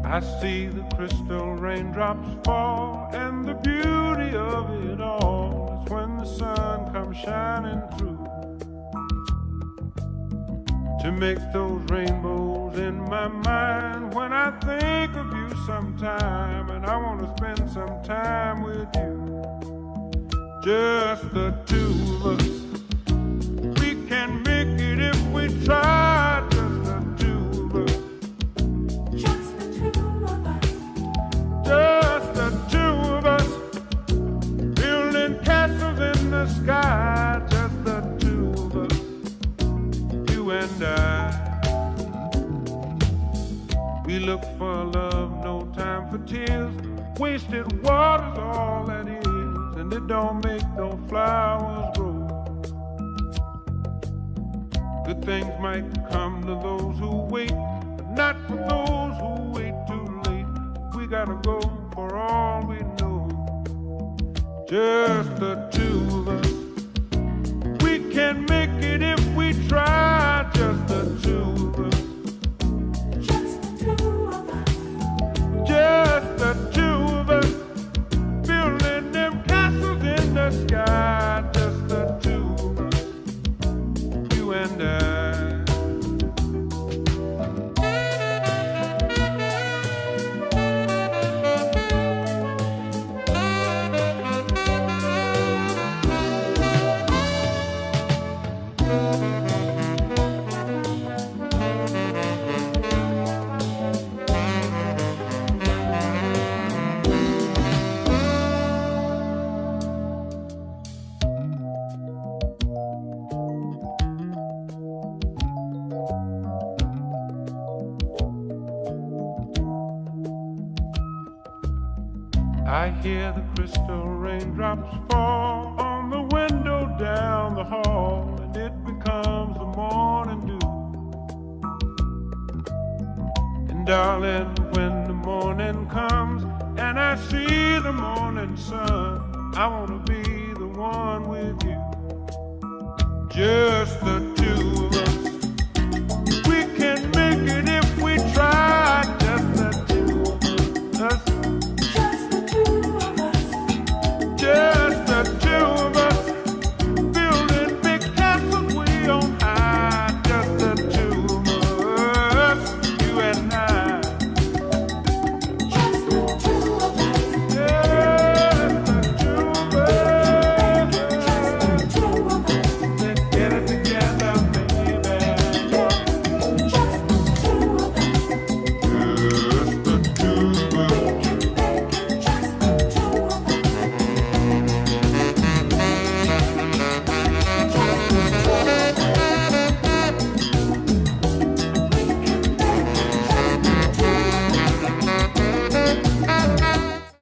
I see the crystal raindrops fall, and the beauty of it all is when the sun comes shining through to make those rainbows in my mind. When I think of you sometime, and I want to spend some time with you, just the two of us. We can make it if we try, just the two of us. Just the two of us. Just the two of us. Building castles in the sky, just the two of us. You and I. We look for love, no time for tears. Wasted water's all that is, and it don't make no flowers grow. Good things might come to those who wait, but not for those who wait too late. We gotta go for all we know. Just the two of us. We can make it if we try. Just the two of us. Just the two of us. Just the two of us. Building them castles in the sky. Just the two of us. You and I. I hear the crystal raindrops fall on the window down the hall, and it becomes the morning dew. And darling, when the morning comes and I see the morning sun, I wanna be the one with you. Just the